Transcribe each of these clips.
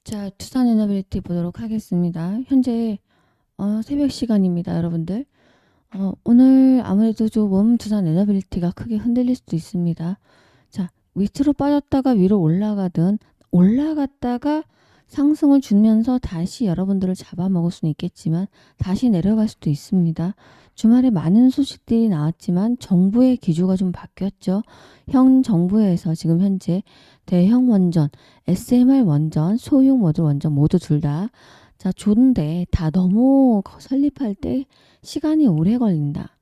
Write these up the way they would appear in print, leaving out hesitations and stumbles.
자, 두산 에너빌리티 보도록 하겠습니다. 현재 새벽 시간입니다, 여러분들. 오늘 아무래도 조금 두산 에너빌리티가 크게 흔들릴 수도 있습니다. 자, 밑으로 빠졌다가 위로 올라갔다가 상승을 주면서 다시 여러분들을 잡아먹을 수는 있겠지만 다시 내려갈 수도 있습니다. 주말에 많은 소식들이 나왔지만 정부의 기조가 좀 바뀌었죠. 현 정부에서 지금 현재 대형 원전, SMR 원전, 소형 모듈 원전 모두 둘 다 자, 좋은데 다 너무 설립할 때 시간이 오래 걸린다.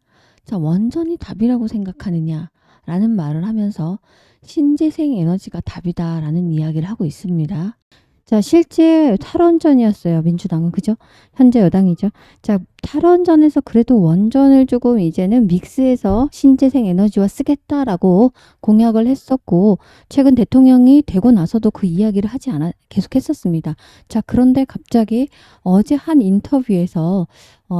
자, 원전이 답이라고 생각하느냐? 라는 말을 하면서 신재생 에너지가 답이다라는 이야기를 하고 있습니다. 자, 실제 탈원전이었어요. 민주당은. 그죠? 현재 여당이죠. 자, 탈원전에서 그래도 원전을 조금 이제는 믹스해서 신재생 에너지와 쓰겠다라고 공약을 했었고, 최근 대통령이 되고 나서도 그 이야기를 계속 했었습니다. 자, 그런데 갑자기 어제 한 인터뷰에서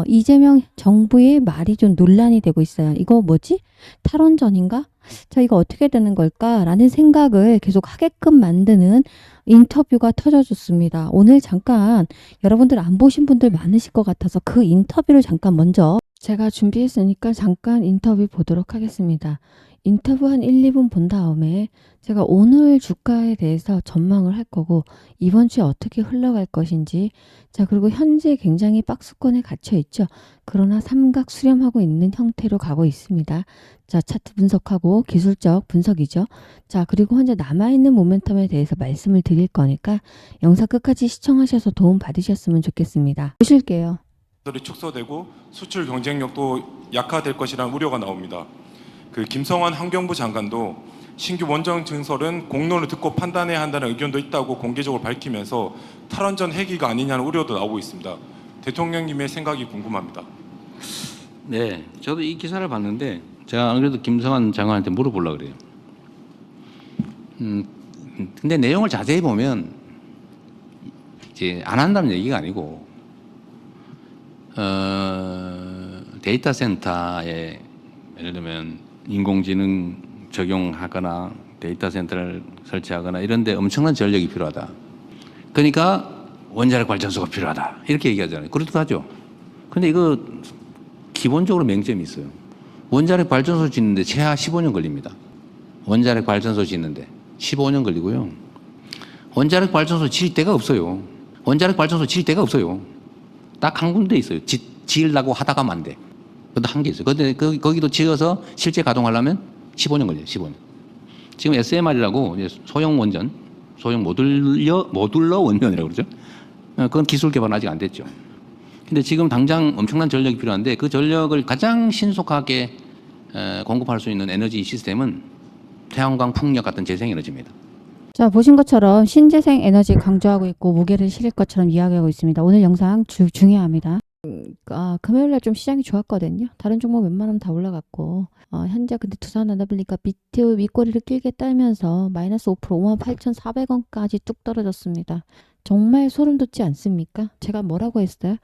이재명 정부의 말이 좀 논란이 되고 있어요. 이거 뭐지? 탈원전인가? 자, 이거 어떻게 되는 걸까라는 생각을 계속 하게끔 만드는 인터뷰가 터져줬습니다. 오늘 잠깐 여러분들 안 보신 분들 많으실 것 같아서 그 인터뷰를 잠깐 먼저 제가 준비했으니까 잠깐 인터뷰 보도록 하겠습니다. 인터뷰 한 1, 2분 본 다음에 제가 오늘 주가에 대해서 전망을 할 거고 이번 주에 어떻게 흘러갈 것인지 자 그리고 현재 굉장히 박스권에 갇혀 있죠. 그러나 삼각 수렴하고 있는 형태로 가고 있습니다. 자 차트 분석하고 기술적 분석이죠. 자 그리고 현재 남아있는 모멘텀에 대해서 말씀을 드릴 거니까 영상 끝까지 시청하셔서 도움 받으셨으면 좋겠습니다. 보실게요. 들이 축소되고 수출 경쟁력도 약화될 것이라는 우려가 나옵니다. 김성환 환경부 장관도 신규 원전 증설은 공론을 듣고 판단해야 한다는 의견도 있다고 공개적으로 밝히면서 탈원전 해기가 아니냐는 우려도 나오고 있습니다. 대통령님의 생각이 궁금합니다. 네, 저도 이 기사를 봤는데 제가 안 그래도 김성환 장관한테 물어보려고 그래요. 근데 내용을 자세히 보면 이제 안 한다는 얘기가 아니고 데이터 센터에 예를 들면 인공지능 적용하거나 데이터 센터를 설치하거나 이런 데 엄청난 전력이 필요하다. 그러니까 원자력 발전소가 필요하다. 이렇게 얘기하잖아요. 그렇기도 하죠. 근데 이거 기본적으로 맹점이 있어요. 원자력 발전소 짓는데 최하 15년 걸립니다. 원자력 발전소 짓는데 15년 걸리고요. 원자력 발전소 질 데가 없어요. 원자력 발전소 질 데가 없어요. 딱 한 군데 있어요. 지으려고 하다가 만 돼. 그것도 한 개 있어요. 근데 거기도 지어서 실제 가동하려면 15년 걸려요. 15년. 지금 SMR이라고 소형 원전, 소형 모듈러 원전이라고 그러죠. 그건 기술 개발은 아직 안 됐죠. 근데 지금 당장 엄청난 전력이 필요한데 그 전력을 가장 신속하게 공급할 수 있는 에너지 시스템은 태양광, 풍력 같은 재생에너지입니다. 자 보신 것처럼 신재생 에너지 강조하고 있고 무게를 실을 것처럼 이야기하고 있습니다. 오늘 영상 중요합니다. 금요일날 좀 시장이 좋았거든요. 다른 종목 웬만하면 다 올라갔고 현재 근데 두산 에너빌리티가 밑에 윗꼬리를 길게 떨면서 마이너스 5% 58,400원까지 뚝 떨어졌습니다. 정말 소름 돋지 않습니까? 제가 뭐라고 했어요?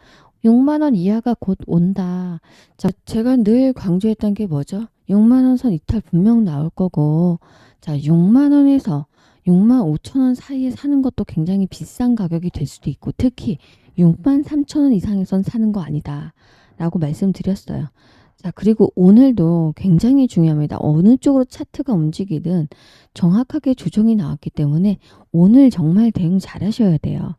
6만원 이하가 곧 온다. 자, 제가 늘 강조했던 게 뭐죠? 6만원 선 이탈 분명 나올 거고 자 6만원에서 6만 5천 원 사이에 사는 것도 굉장히 비싼 가격이 될 수도 있고 특히 6만 3천 원 이상에선 사는 거 아니다 라고 말씀드렸어요. 자 그리고 오늘도 굉장히 중요합니다. 어느 쪽으로 차트가 움직이든 정확하게 조정이 나왔기 때문에 오늘 정말 대응 잘 하셔야 돼요.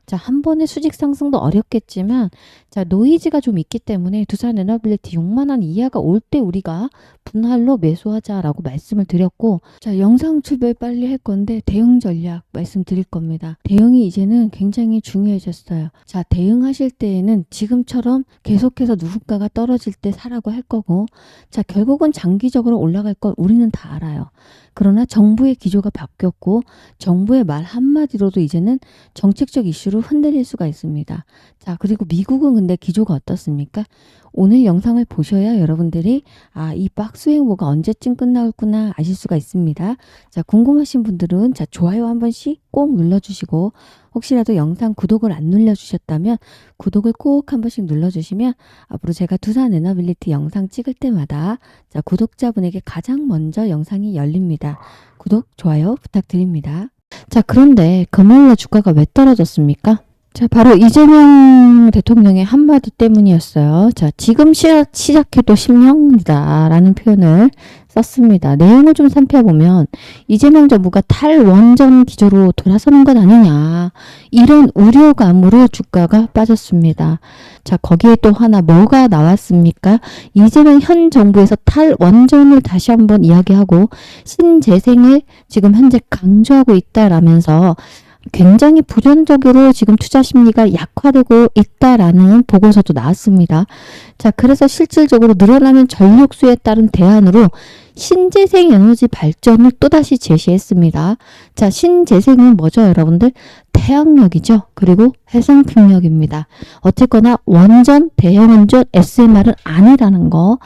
자, 한 번의 수직 상승도 어렵겠지만 자, 노이즈가 좀 있기 때문에 두산 에너빌리티 6만 원 이하가 올 때 우리가 분할로 매수하자라고 말씀을 드렸고 자, 영상 출발 빨리 할 건데 대응 전략 말씀드릴 겁니다. 대응이 이제는 굉장히 중요해졌어요. 자, 대응하실 때에는 지금처럼 계속해서 누군가가 떨어질 때 사라고 할 거고 자, 결국은 장기적으로 올라갈 걸 우리는 다 알아요. 그러나 정부의 기조가 바뀌었고 정부의 말 한마디로도 이제는 정책적 이슈로 흔들릴 수가 있습니다. 자 그리고 미국은 근데 기조가 어떻습니까? 오늘 영상을 보셔야 여러분들이 이 박스 행보가 언제쯤 끝나겠구나 아실 수가 있습니다. 자 궁금하신 분들은 자 좋아요 한 번씩 꼭 눌러주시고 혹시라도 영상 구독을 안 눌러주셨다면 구독을 꼭 한 번씩 눌러주시면 앞으로 제가 두산 에너빌리티 영상 찍을 때마다 자 구독자분에게 가장 먼저 영상이 열립니다. 구독, 좋아요 부탁드립니다. 자, 그런데 금요일날 주가가 왜 떨어졌습니까? 자, 바로 이재명 대통령의 한마디 때문이었어요. 자, 지금 시작해도 10년이다 라는 표현을 썼습니다. 내용을 좀 살펴보면 이재명 정부가 탈원전 기조로 돌아서는 것 아니냐, 이런 우려감으로 주가가 빠졌습니다. 자, 거기에 또 하나 뭐가 나왔습니까? 이재명 현 정부에서 탈원전을 다시 한번 이야기하고 신재생을 지금 현재 강조하고 있다라면서 굉장히 부정적으로 지금 투자 심리가 약화되고 있다라는 보고서도 나왔습니다. 자, 그래서 실질적으로 늘어나는 전력수에 따른 대안으로 신재생 에너지 발전을 또다시 제시했습니다. 자, 신재생은 뭐죠, 여러분들? 태양력이죠. 그리고 해상풍력입니다. 어쨌거나 원전, 대형원전, SMR은 아니라는 거.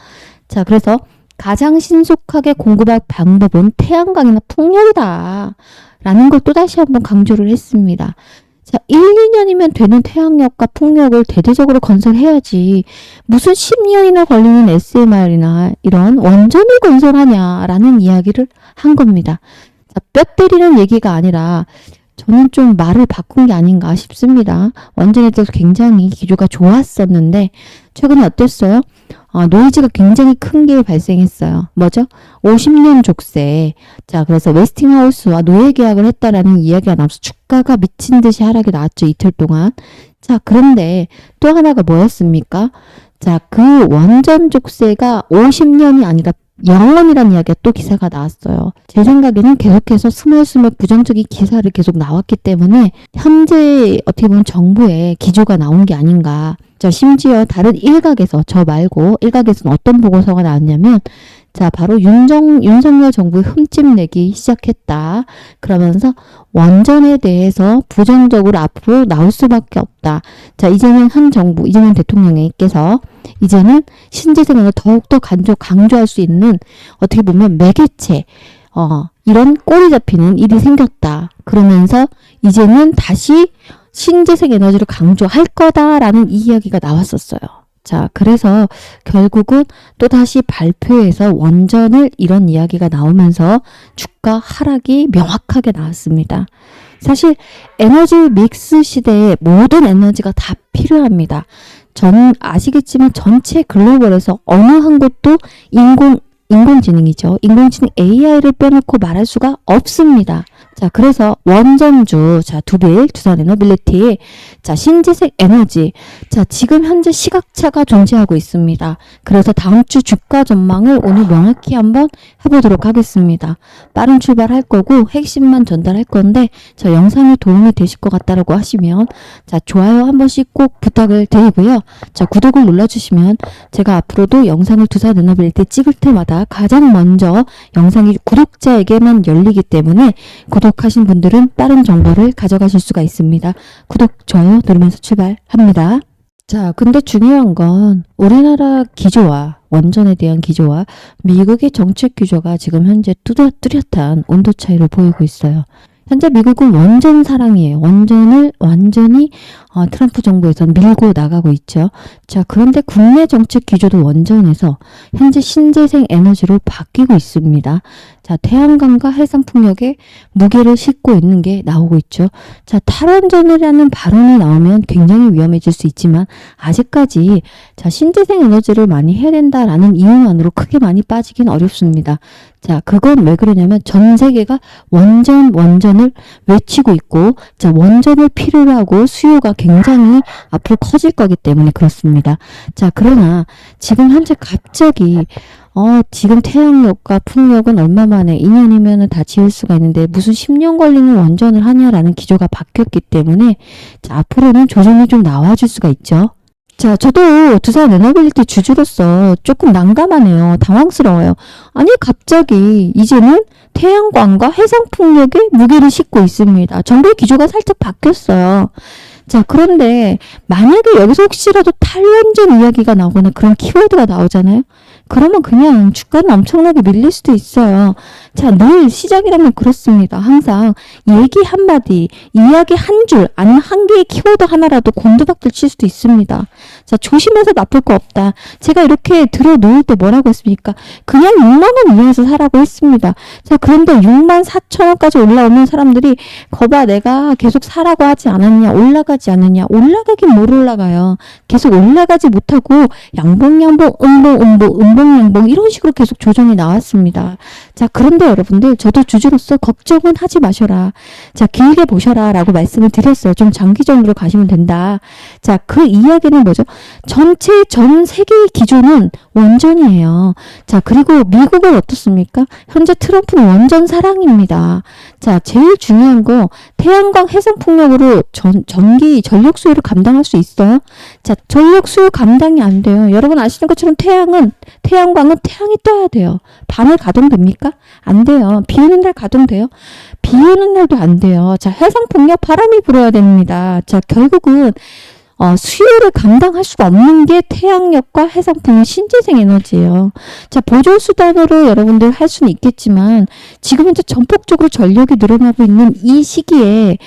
자, 그래서 가장 신속하게 공급할 방법은 태양광이나 풍력이다 라는 걸 또다시 한번 강조를 했습니다. 자, 1, 2년이면 되는 태양력과 풍력을 대대적으로 건설해야지 무슨 10년이나 걸리는 SMR이나 이런 원전을 건설하냐라는 이야기를 한 겁니다. 자, 뼈 때리는 얘기가 아니라 저는 좀 말을 바꾼 게 아닌가 싶습니다. 원전에 대해서 굉장히 기조가 좋았었는데 최근에 어땠어요? 노이즈가 굉장히 큰 게 발생했어요. 뭐죠? 50년 족쇄. 자, 그래서 웨스팅하우스와 노예 계약을 했다라는 이야기가 나와서 주가가 미친 듯이 하락이 나왔죠. 이틀 동안. 자, 그런데 또 하나가 뭐였습니까? 자, 그 원전 족쇄가 50년이 아니라 영원이라는 이야기가 또 기사가 나왔어요. 제 생각에는 계속해서 스멀스멀 부정적인 기사를 계속 나왔기 때문에 현재 어떻게 보면 정부의 기조가 나온 게 아닌가. 자, 심지어 다른 일각에서, 저 말고 일각에서는 어떤 보고서가 나왔냐면, 자, 바로 윤석열 정부의 흠집 내기 시작했다. 그러면서 원전에 대해서 부정적으로 앞으로 나올 수밖에 없다. 자, 이재명 현 정부, 이재명 대통령께서 이제는 신재생을 더욱더 강조할 수 있는 어떻게 보면 매개체, 이런 꼴이 잡히는 일이 생겼다. 그러면서 이제는 다시 신재생 에너지를 강조할 거다라는 이야기가 나왔었어요. 자, 그래서 결국은 또다시 발표에서 원전을 이런 이야기가 나오면서 주가 하락이 명확하게 나왔습니다. 사실 에너지 믹스 시대에 모든 에너지가 다 필요합니다. 저는 아시겠지만 전체 글로벌에서 어느 한 곳도 인공지능이죠. 인공지능 AI를 빼놓고 말할 수가 없습니다. 자, 그래서 원전주, 자, 두산에너빌리티, 자, 신재생 에너지, 자, 지금 현재 시각차가 존재하고 있습니다. 그래서 다음 주 주가 전망을 오늘 명확히 한번 해보도록 하겠습니다. 빠른 출발할 거고 핵심만 전달할 건데, 자, 영상이 도움이 되실 것 같다라고 하시면, 자, 좋아요 한 번씩 꼭 부탁을 드리고요. 자, 구독을 눌러주시면 제가 앞으로도 영상을 두산에너빌리티 찍을 때마다 가장 먼저 영상이 구독자에게만 열리기 때문에 구독하신 분들은 빠른 정보를 가져가실 수가 있습니다. 구독, 좋아요 누르면서 출발합니다. 자, 근데 중요한 건 우리나라 기조와 원전에 대한 기조와 미국의 정책 기조가 지금 현재 뚜렷한 온도 차이를 보이고 있어요. 현재 미국은 원전 사랑이에요. 원전을 완전히 트럼프 정부에서 밀고 나가고 있죠. 자, 그런데 국내 정책 기조도 원전에서 현재 신재생 에너지로 바뀌고 있습니다. 자, 태양광과 해상풍력에 무게를 싣고 있는 게 나오고 있죠. 자, 탈원전이라는 발언이 나오면 굉장히 위험해질 수 있지만 아직까지 자, 신재생 에너지를 많이 해야 된다라는 이유만으로 크게 많이 빠지긴 어렵습니다. 자, 그건 왜 그러냐면 전 세계가 원전을 외치고 있고, 자, 원전을 필요로 하고 수요가 굉장히 앞으로 커질 거기 때문에 그렇습니다. 자, 그러나 지금 현재 갑자기 지금 태양력과 풍력은 얼마 만에 2년이면 다 지을 수가 있는데 무슨 10년 걸리는 원전을 하냐라는 기조가 바뀌었기 때문에 자, 앞으로는 조정이 좀 나와줄 수가 있죠. 자, 저도 두산에너빌리티 주주로서 조금 난감하네요. 당황스러워요. 아니, 갑자기 이제는 태양광과 해상풍력에 무게를 싣고 있습니다. 정부의 기조가 살짝 바뀌었어요. 자, 그런데 만약에 여기서 혹시라도 탈원전 이야기가 나오거나 그런 키워드가 나오잖아요. 그러면 그냥 주가는 엄청나게 밀릴 수도 있어요. 자, 늘 시장이라면 그렇습니다. 항상 얘기 한마디, 이야기 한 줄, 아니면 한 개의 키워드 하나라도 곤두박질 칠 수도 있습니다. 자, 조심해서 나쁠 거 없다. 제가 이렇게 들어놓을 때 뭐라고 했습니까? 그냥 6만 원 이하에서 사라고 했습니다. 자, 그런데 6만 4천 원까지 올라오면 사람들이 거봐, 내가 계속 사라고 하지 않았냐, 올라가지 않느냐. 올라가긴 못 올라가요. 계속 올라가지 못하고 양봉, 음봉 이런 식으로 계속 조정이 나왔습니다. 자, 그런데 여러분들, 저도 주주로서 걱정은 하지 마셔라. 자, 길게 보셔라 라고 말씀을 드렸어요. 좀 장기적으로 가시면 된다. 자, 그 이야기는 뭐죠? 전체 전 세계의 기조는 원전이에요. 자, 그리고 미국은 어떻습니까? 현재 트럼프는 원전 사랑입니다. 자, 제일 중요한 거, 태양광 해상풍력으로 전기 전력 수요를 감당할 수 있어요? 자, 전력 수요 감당이 안 돼요. 여러분 아시는 것처럼 태양광은 태양이 떠야 돼요. 밤에 가동됩니까? 안 돼요. 비 오는 날 가동돼요? 비 오는 날도 안 돼요. 자, 해상풍력 바람이 불어야 됩니다. 자, 결국은 수요를 감당할 수가 없는 게 태양력과 해상풍력 신재생 에너지예요. 자, 보조수단으로 여러분들 할 수는 있겠지만 지금 현재 전폭적으로 전력이 늘어나고 있는 이 시기에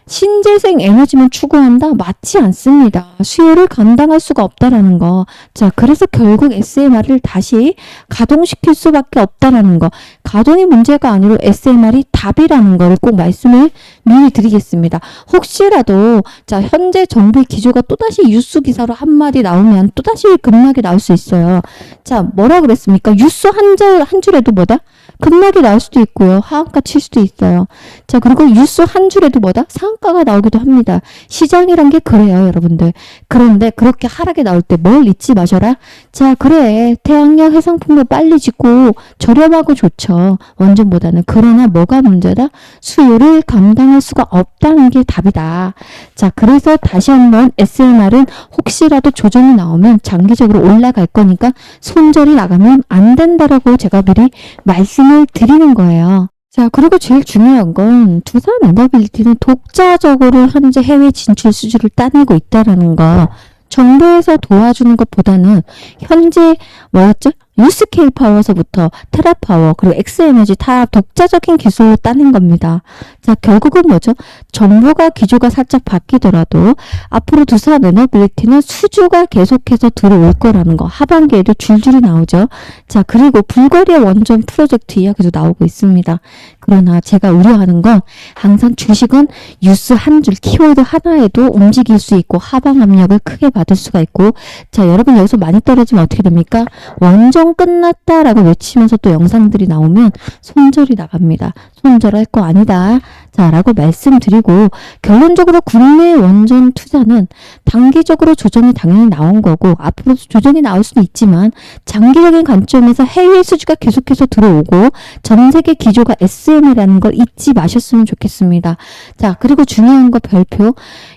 신재생 에너지만 추구한다? 맞지 않습니다. 수요를 감당할 수가 없다라는 거. 자, 그래서 결국 SMR을 다시 가동시킬 수밖에 없다라는 거. 가동이 문제가 아니라 SMR이 답이라는 거를 꼭 말씀을 미리 드리겠습니다. 혹시라도 자, 현재 정부의 기조가 또다시 뉴스 기사로 한마디 나오면 또다시 급락이 나올 수 있어요. 자, 뭐라 그랬습니까? 뉴스 한 줄에도 뭐다? 급락이 나올 수도 있고요. 하한가 칠 수도 있어요. 자, 그리고 뉴스 한 줄에도 뭐다? 상한가가 나오기도 합니다. 시장이란 게 그래요, 여러분들. 그런데 그렇게 하락이 나올 때 뭘 잊지 마셔라. 자, 그래. 태양력 해상풍력 빨리 짓고 저렴하고 좋죠. 원전보다는. 그러나 뭐가 문제다? 수요를 감당할 수가 없다는 게 답이다. 자, 그래서 다시 한번 SMR은 혹시라도 조정이 나오면 장기적으로 올라갈 거니까 손절이 나가면 안 된다라고 제가 미리 말씀을 드리는 거예요. 자, 그리고 제일 중요한 건 두산에너빌리티는 독자적으로 현재 해외 진출 수주를 따내고 있다라는 거. 정부에서 도와주는 것보다는 현재 뭐였죠? 유스케일 파워서부터 테라파워 그리고 엑스에너지 다 독자적인 기술로 따낸 겁니다. 자, 결국은 뭐죠? 정부가 기조가 살짝 바뀌더라도 앞으로 두산에너빌리티는 수주가 계속해서 들어올 거라는 거. 하반기에도 줄줄이 나오죠. 자, 그리고 불거리의 원전 프로젝트 이야기도 나오고 있습니다. 그러나 제가 우려하는 건 항상 주식은 뉴스 한 줄 키워드 하나에도 움직일 수 있고 하방 압력을 크게 받을 수가 있고, 자, 여러분 여기서 많이 떨어지면 어떻게 됩니까? 원전 끝났다라고 외치면서 또 영상들이 나오면 손절이 나갑니다. 손절할 거 아니다. 자, 라고 말씀드리고, 결론적으로 국내 원전 투자는 단기적으로 조정이 당연히 나온 거고 앞으로 조정이 나올 수도 있지만 장기적인 관점에서 해외 수주가 계속해서 들어오고 전 세계 기조가 SM이라는 걸 잊지 마셨으면 좋겠습니다. 자, 그리고 중요한 거 별표.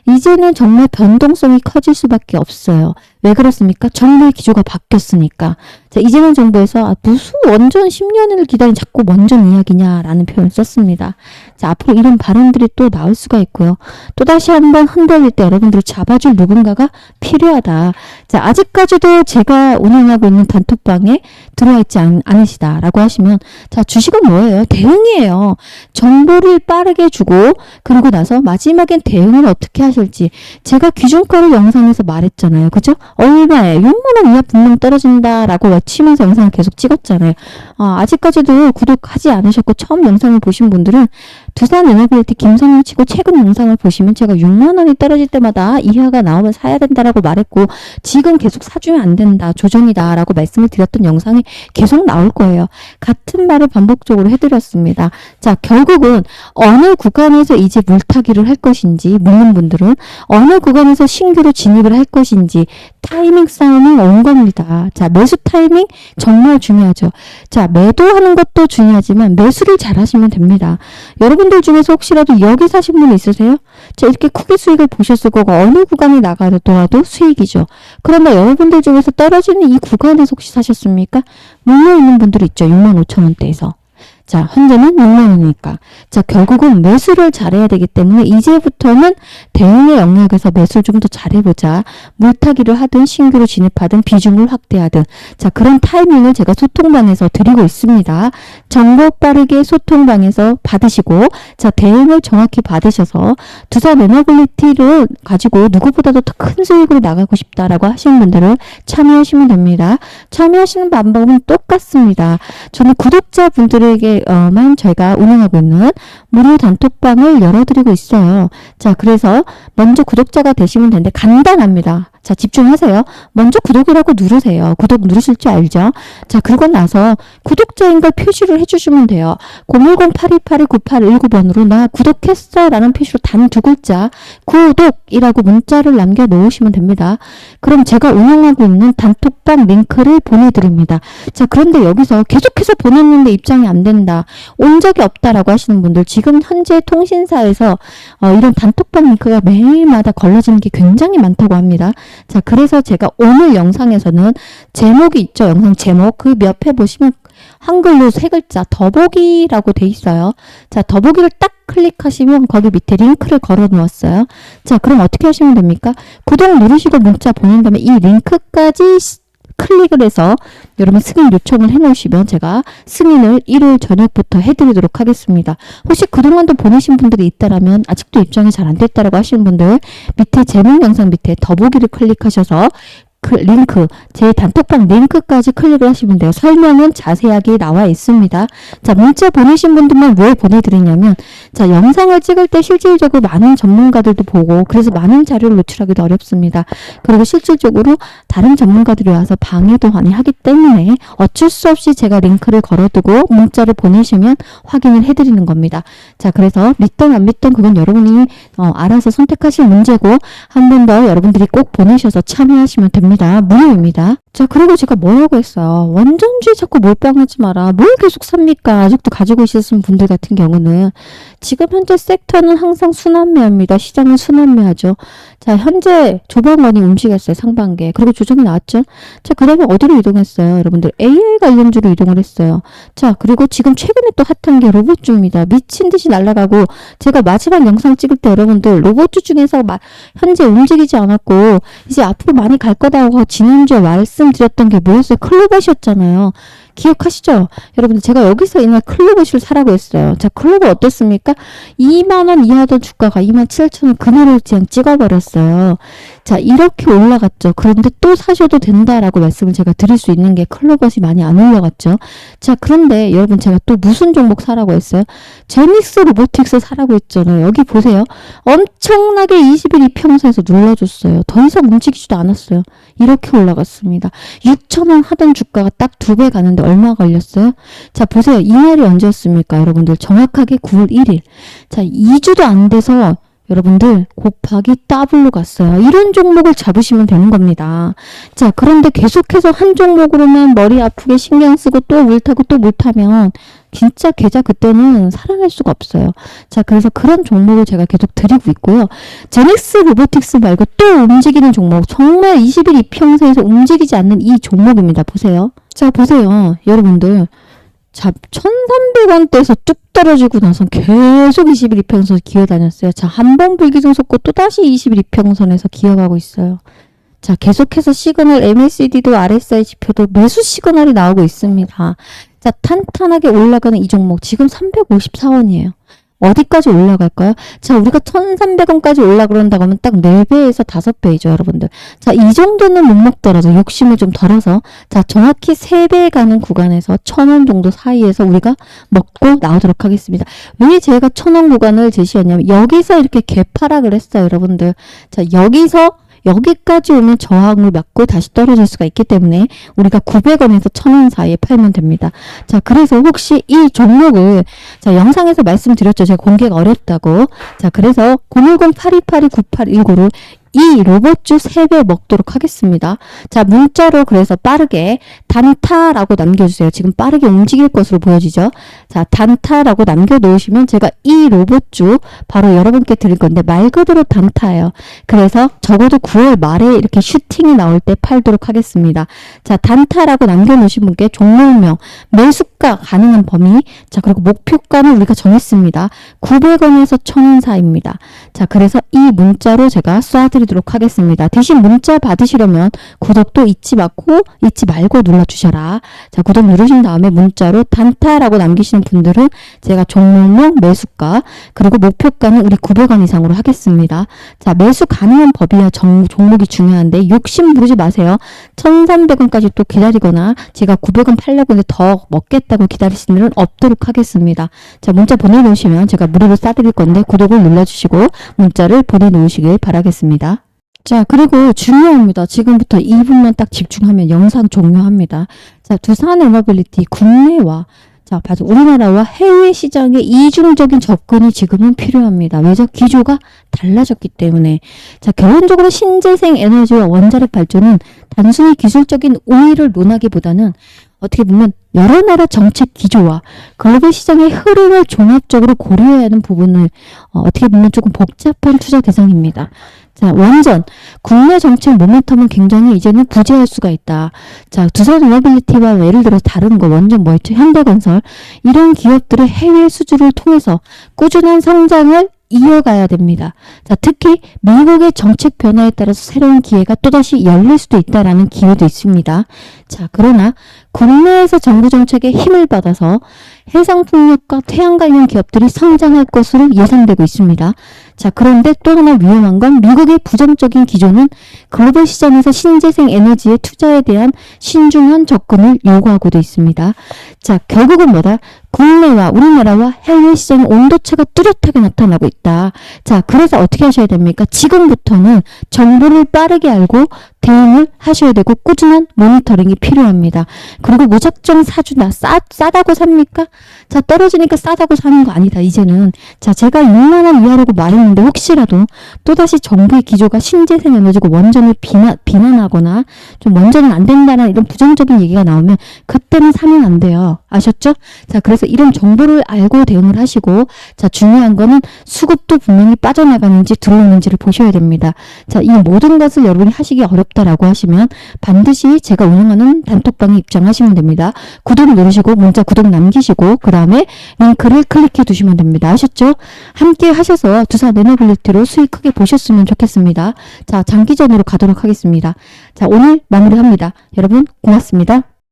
이제는 정말 변동성이 커질 수밖에 없어요. 왜 그렇습니까? 정부의 기조가 바뀌었으니까. 자, 이재명 정부에서 무슨 원전 10년을 기다린 자꾸 원전 이야기냐라는 표현을 썼습니다. 자, 앞으로 이런 발언들이 또 나올 수가 있고요. 또다시 한번 흔들릴 때 여러분들을 잡아줄 누군가가 필요하다. 자, 아직까지도 제가 운영하고 있는 단톡방에 들어와 있지 않으시다라고 하시면, 자, 주식은 뭐예요? 대응이에요. 정보를 빠르게 주고 그러고 나서 마지막엔 대응을 어떻게 하실지. 제가 기준가를 영상에서 말했잖아요. 그죠? 얼마에 6만 원 이하 분명 떨어진다라고 외치면서 영상을 계속 찍었잖아요. 아직까지도 구독하지 않으셨고 처음 영상을 보신 분들은 두산에너빌리티 김성윤 치고 최근 영상을 보시면 제가 6만 원이 떨어질 때마다 이하가 나오면 사야 된다라고 말했고 지금 계속 사주면 안 된다, 조정이다 라고 말씀을 드렸던 영상이 계속 나올 거예요. 같은 말을 반복적으로 해드렸습니다. 자, 결국은 어느 구간에서 이제 물타기를 할 것인지, 묻는 분들은 어느 구간에서 신규로 진입을 할 것인지 타이밍 싸움이 온 겁니다. 자, 매수 타이밍 정말 중요하죠. 자, 매도하는 것도 중요하지만 매수를 잘 하시면 됩니다. 여러분들 중에서 혹시라도 여기 사신 분 있으세요? 자, 이렇게 크게 수익을 보셨을 거고 어느 구간이 나가더라도 수익이죠. 그러나 여러분들 중에서 떨어지는 이 구간에서 혹시 사셨습니까? 물려 있는 분들 있죠. 65,000원대에서. 자, 현재는 6만 원이니까. 자, 결국은 매수를 잘해야 되기 때문에 이제부터는 대응의 영역에서 매수를 좀 더 잘해보자. 물타기를 하든 신규로 진입하든 비중을 확대하든. 자, 그런 타이밍을 제가 소통방에서 드리고 있습니다. 정보 빠르게 소통방에서 받으시고, 자, 대응을 정확히 받으셔서 두산 에너빌리티를 가지고 누구보다도 더 큰 수익으로 나가고 싶다라고 하시는 분들은 참여하시면 됩니다. 참여하시는 방법은 똑같습니다. 저는 구독자분들에게만 저희가 운영하고 있는 무료 단톡방을 열어드리고 있어요. 자, 그래서 먼저 구독자가 되시면 되는데 간단합니다. 자, 집중하세요. 먼저 구독이라고 누르세요. 구독 누르실 줄 알죠? 자, 그러고 나서 구독자인 걸 표시를 해주시면 돼요. 010-8282-9819번으로 나 구독했어 라는 표시로 단 두 글자 구독이라고 문자를 남겨 놓으시면 됩니다. 그럼 제가 운영하고 있는 단톡방 링크를 보내드립니다. 자, 그런데 여기서 계속해서 보냈는데 입장이 안 된다. 온 적이 없다라고 하시는 분들, 지금 현재 통신사에서 이런 단톡방 링크가 매일마다 걸러지는 게 굉장히 많다고 합니다. 자, 그래서 제가 오늘 영상에서는 제목이 있죠. 영상 제목. 그 옆에 보시면 한글로 세 글자 더보기라고 돼 있어요. 자, 더보기를 딱 클릭하시면 거기 밑에 링크를 걸어 놓았어요. 자, 그럼 어떻게 하시면 됩니까? 구독 누르시고 문자 보낸 다음에 이 링크까지 클릭을 해서 여러분 승인 요청을 해 놓으시면 제가 승인을 일요일 저녁부터 해드리도록 하겠습니다. 혹시 그동안도 보내신 분들이 있다라면 아직도 입장이 잘 안 됐다라고 하시는 분들 밑에 제목 영상 밑에 더보기를 클릭하셔서 그 링크, 제 단톡방 링크까지 클릭을 하시면 돼요. 설명은 자세하게 나와 있습니다. 자, 문자 보내신 분들만 왜 보내드리냐면, 자, 영상을 찍을 때 실질적으로 많은 전문가들도 보고, 그래서 많은 자료를 노출하기도 어렵습니다. 그리고 실질적으로 다른 전문가들이 와서 방해도 많이 하기 때문에 어쩔 수 없이 제가 링크를 걸어두고 문자를 보내시면 확인을 해드리는 겁니다. 자, 그래서 믿던 안 믿던 그건 여러분이 알아서 선택하실 문제고, 한 번 더 여러분들이 꼭 보내셔서 참여하시면 됩니다. 무료입니다. 자, 그리고 제가 뭐라고 했어요? 원전주에 자꾸 몰빵하지 마라. 뭘 계속 삽니까? 아직도 가지고 있으신 분들 같은 경우는 지금 현재 섹터는 항상 순환매입니다. 시장은 순환매하죠. 자, 현재 조방원이 움직였어요. 상반기에. 그리고 조정이 나왔죠. 자, 그 다음에 어디로 이동했어요? 여러분들 AI 관련주로 이동을 했어요. 자, 그리고 지금 최근에 또 핫한 게 로봇주입니다. 미친 듯이 날아가고, 제가 마지막 영상 찍을 때 여러분들 로봇주 중에서 현재 움직이지 않았고 이제 앞으로 많이 갈 거다고 지난주에 말씀드렸던 게 뭐였어요? 클로봇이었잖아요. 기억하시죠? 여러분들 제가 여기서 이날 클로봇을 사라고 했어요. 자, 클로봇 어땠습니까? 2만원 이하던 주가가 27,000원 그날을 그냥 찍어버렸어요. 자, 이렇게 올라갔죠. 그런데 또 사셔도 된다라고 말씀을 제가 드릴 수 있는 게 클로봇이 많이 안 올라갔죠. 자, 그런데 여러분 제가 또 무슨 종목 사라고 했어요? 제닉스 로보틱스 사라고 했잖아요. 여기 보세요. 엄청나게 20일 이평선에서 눌러줬어요. 더 이상 움직이지도 않았어요. 이렇게 올라갔습니다. 6,000원 하던 주가가 딱 2배 가는데 얼마 걸렸어요? 자, 보세요. 이날이 언제였습니까? 여러분들 정확하게 9월 1일. 자, 2주도 안 돼서 여러분들 곱하기 더블로 갔어요. 이런 종목을 잡으시면 되는 겁니다. 자, 그런데 계속해서 한 종목으로만 머리 아프게 신경 쓰고 또 물타고 또 물타면 진짜 계좌 그때는 살아날 수가 없어요. 자, 그래서 그런 종목을 제가 계속 드리고 있고요. 제닉스 로보틱스 말고 또 움직이는 종목, 정말 20일 이평선에서 움직이지 않는 이 종목입니다. 보세요. 자, 보세요. 여러분들. 자, 1,300원대에서 뚝 떨어지고 나서 계속 20일 이평선 기어다녔어요. 자, 한 번 불기둥 솟고 또다시 20일 이평선에서 기어가고 있어요. 자, 계속해서 시그널 MACD도 RSI 지표도 매수 시그널이 나오고 있습니다. 자, 탄탄하게 올라가는 이 종목 지금 354원이에요. 어디까지 올라갈까요? 자, 우리가 1,300원까지 올라그런다고 하면 딱 4배에서 5배이죠, 여러분들. 자, 이 정도는 못 먹더라도 욕심을 좀 덜어서, 자, 정확히 3배 가는 구간에서 1,000원 정도 사이에서 우리가 먹고 나오도록 하겠습니다. 왜 제가 1,000원 구간을 제시했냐면, 여기서 이렇게 개파락을 했어요, 여러분들. 자, 여기까지 오면 저항을 맞고 다시 떨어질 수가 있기 때문에 우리가 900원에서 1,000원 사이에 팔면 됩니다. 자, 그래서 혹시 이 종목을, 자, 영상에서 말씀드렸죠. 제가 공개가 어렵다고. 자, 그래서 010-8282-9819로 이 로봇주 3배 먹도록 하겠습니다. 자, 문자로 그래서 빠르게 단타라고 남겨주세요. 지금 빠르게 움직일 것으로 보여지죠. 자, 단타라고 남겨놓으시면 제가 이 로봇주 바로 여러분께 드릴 건데 말 그대로 단타예요. 그래서 적어도 9월 말에 이렇게 슈팅이 나올 때 팔도록 하겠습니다. 자, 단타라고 남겨놓으신 분께 종목명, 매수가 가능한 범위, 자, 그리고 목표가는 우리가 정했습니다. 900원에서 1000원 사이입니다. 자, 그래서 이 문자로 제가 쏴드리도록 하겠습니다. 대신 문자 받으시려면 구독도 잊지 말고 눌러주셔라. 자, 구독 누르신 다음에 문자로 단타라고 남기시는 분들은 제가 종목명, 매수가, 그리고 목표가는 우리 900원 이상으로 하겠습니다. 자, 매수 가능한 법이야 종목이 중요한데 욕심 부리지 마세요. 1300원까지 또 기다리거나 제가 900원 팔려고 했는데 더 먹겠다고 기다리시는 분은 없도록 하겠습니다. 자, 문자 보내놓으시면 제가 무료로 싸드릴 건데 구독을 눌러주시고 문자를 보내놓으시길 바라겠습니다. 자, 그리고 중요합니다. 지금부터 2분만 딱 집중하면 영상 종료합니다. 자, 두산에너빌리티 국내와 자, 봐서 우리나라와 해외 시장의 이중적인 접근이 지금은 필요합니다. 왜죠? 기조가 달라졌기 때문에. 자, 결론적으로 신재생 에너지와 원자력 발전은 단순히 기술적인 우위를 논하기보다는 어떻게 보면 여러 나라 정책 기조와 글로벌 시장의 흐름을 종합적으로 고려해야 하는 부분을 어떻게 보면 조금 복잡한 투자 대상입니다. 자, 완전 국내 정책 모멘텀은 굉장히 이제는 부재할 수가 있다. 자, 두산에너빌리티와 예를 들어 다른 거 원전 뭐 있죠? 현대건설 이런 기업들의 해외 수주를 통해서 꾸준한 성장을 이어가야 됩니다. 자, 특히 미국의 정책 변화에 따라서 새로운 기회가 또다시 열릴 수도 있다라는 기회도 있습니다. 자, 그러나 국내에서 정부 정책에 힘을 받아서 해상풍력과 태양 관련 기업들이 성장할 것으로 예상되고 있습니다. 자, 그런데 또 하나 위험한 건 미국의 부정적인 기조는 글로벌 시장에서 신재생 에너지의 투자에 대한 신중한 접근을 요구하고도 있습니다. 자, 결국은 뭐다? 국내와 우리나라와 해외 시장의 온도차가 뚜렷하게 나타나고 있다. 자, 그래서 어떻게 하셔야 됩니까? 지금부터는 정보를 빠르게 알고 대응을 하셔야 되고 꾸준한 모니터링이 필요합니다. 그리고 무작정 사주다. 싸다고 삽니까? 자, 떨어지니까 싸다고 사는 거 아니다. 이제는. 자, 제가 6만 원 이하라고 말했는데 혹시라도 또다시 정부의 기조가 신재생 에너지고 원전을 비난하거나 좀 원전은 안 된다는 이런 부정적인 얘기가 나오면 그때는 사면 안 돼요. 아셨죠? 자, 그래서 이런 정보를 알고 대응을 하시고 자, 중요한 거는 수급도 분명히 빠져나가는지 들어오는지를 보셔야 됩니다. 자, 이 모든 것을 여러분이 하시기 어렵다라고 하시면 반드시 제가 운영하는 단톡방에 입장하시면 됩니다. 구독 누르시고 문자 구독 남기시고 그 다음에 링크를 클릭해 두시면 됩니다. 아셨죠? 함께 하셔서 두산에너빌리티로 수익 크게 보셨으면 좋겠습니다. 자, 장기전으로 가도록 하겠습니다. 자, 오늘 마무리합니다. 여러분 고맙습니다.